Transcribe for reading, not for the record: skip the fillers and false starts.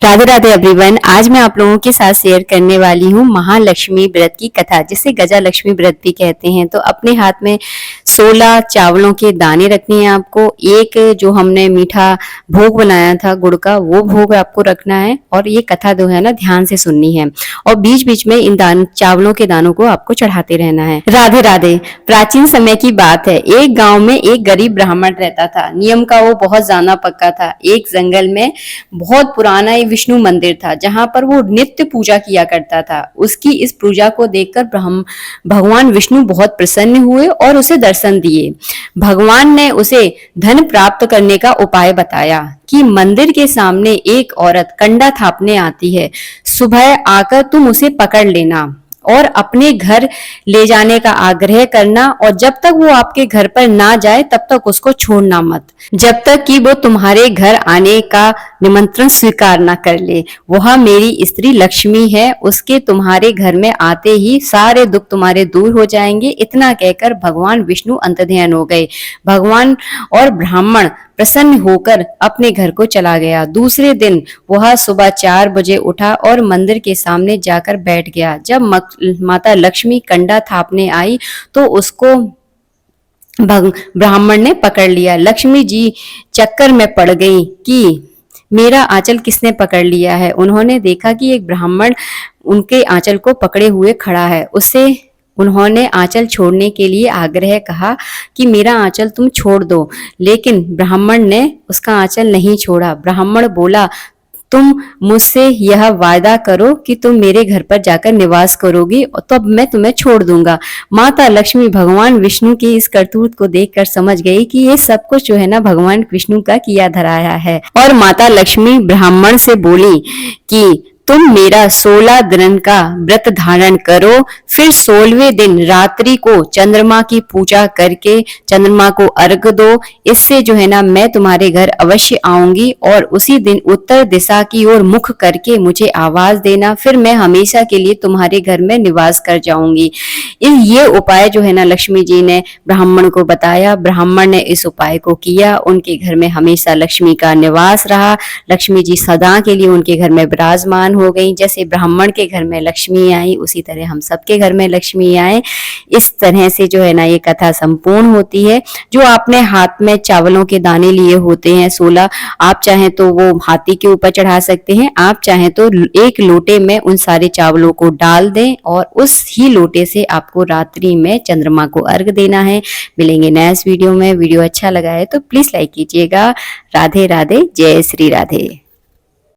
Radhe Radhe everyone. आज मैं आप लोगों के साथ शेयर करने वाली हूँ महालक्ष्मी व्रत की कथा, जिसे गजा लक्ष्मी व्रत भी कहते हैं। तो अपने हाथ में 16 चावलों के दाने रखने हैं आपको। एक जो हमने मीठा भोग बनाया था गुड़ का, वो भोग आपको रखना है और ये कथा जो है ना ध्यान से सुननी है और बीच बीच में इन चावलों के दानों को आपको चढ़ाते रहना है। राधे राधे। प्राचीन समय की बात है, एक गांव में एक गरीब ब्राह्मण रहता था। नियम का वो बहुत जाना पक्का था। एक जंगल में बहुत पुराना विष्णु मंदिर था, जहां पर वो नित्य पूजा किया करता था। उसकी इस पूजा को देखकर भगवान विष्णु बहुत प्रसन्न हुए और उसे दर्शन दिए। भगवान ने उसे धन प्राप्त करने का उपाय बताया कि मंदिर के सामने एक औरत कंडा थापने आती है। सुबह आकर तुम उसे पकड़ लेना और अपने घर ले जाने का आग्रह करना, और जब तक वो आपके घर पर ना जाए तब तक उसको छोड़ना मत, जब तक कि वो तुम्हारे घर आने का निमंत्रण स्वीकार ना कर ले। वह मेरी स्त्री लक्ष्मी है, उसके तुम्हारे घर में आते ही सारे दुख तुम्हारे दूर हो जाएंगे। इतना कहकर भगवान विष्णु अंतर्ध्यान हो गए। भगवान और ब्राह्मण प्रसन्न होकर अपने घर को चला गया। दूसरे दिन वह सुबह 4 बजे उठा और मंदिर के सामने जाकर बैठ गया। जब माता लक्ष्मी कंडा थापने आई तो उसको ब्राह्मण ने पकड़ लिया। लक्ष्मी जी चक्कर में पड़ गई कि मेरा आंचल किसने पकड़ लिया है। उन्होंने देखा कि एक ब्राह्मण उनके आंचल को पकड़े हुए खड़ा है। उससे उन्होंने आंचल छोड़ने के लिए आग्रह कहा कि मेरा आंचल तुम छोड़ दो, लेकिन ब्राह्मण ने उसका आंचल नहीं छोड़ा। ब्राह्मण बोला, तुम मुझसे यह वादा करो कि तुम मेरे घर पर जाकर निवास करोगी, तो अब मैं तुम्हें छोड़ दूंगा। माता लक्ष्मी भगवान विष्णु की इस करतूत को देखकर समझ गई कि ये सब कुछ जो है ना भगवान विष्णु का किया धराया है, और माता लक्ष्मी ब्राह्मण से बोली कि तुम मेरा 16 दिन का व्रत धारण करो, फिर 16वें दिन रात्रि को चंद्रमा की पूजा करके चंद्रमा को अर्घ दो। इससे जो है ना मैं तुम्हारे घर अवश्य आऊंगी, और उसी दिन उत्तर दिशा की ओर मुख करके मुझे आवाज देना, फिर मैं हमेशा के लिए तुम्हारे घर में निवास कर जाऊंगी। ये उपाय जो है ना लक्ष्मी जी ने ब्राह्मण को बताया। ब्राह्मण ने इस उपाय को किया। उनके घर में हमेशा लक्ष्मी का निवास रहा। लक्ष्मी जी सदा के लिए उनके घर में विराजमान हो गई। जैसे ब्राह्मण के घर में लक्ष्मी आई, उसी तरह हम सबके घर में लक्ष्मी आए। इस तरह से जो है ना ये कथा संपूर्ण होती है। जो आपने हाथ में चावलों के दाने लिए होते हैं 16, आप चाहें तो वो हाथी के ऊपर चढ़ा सकते हैं, आप चाहें तो एक लोटे में उन सारे चावलों को डाल दें और उस ही लोटे से आपको रात्रि में चंद्रमा को अर्घ देना है। मिलेंगे नेक्स्ट वीडियो में। वीडियो अच्छा लगा है तो प्लीज लाइक कीजिएगा। राधे राधे। जय श्री राधे।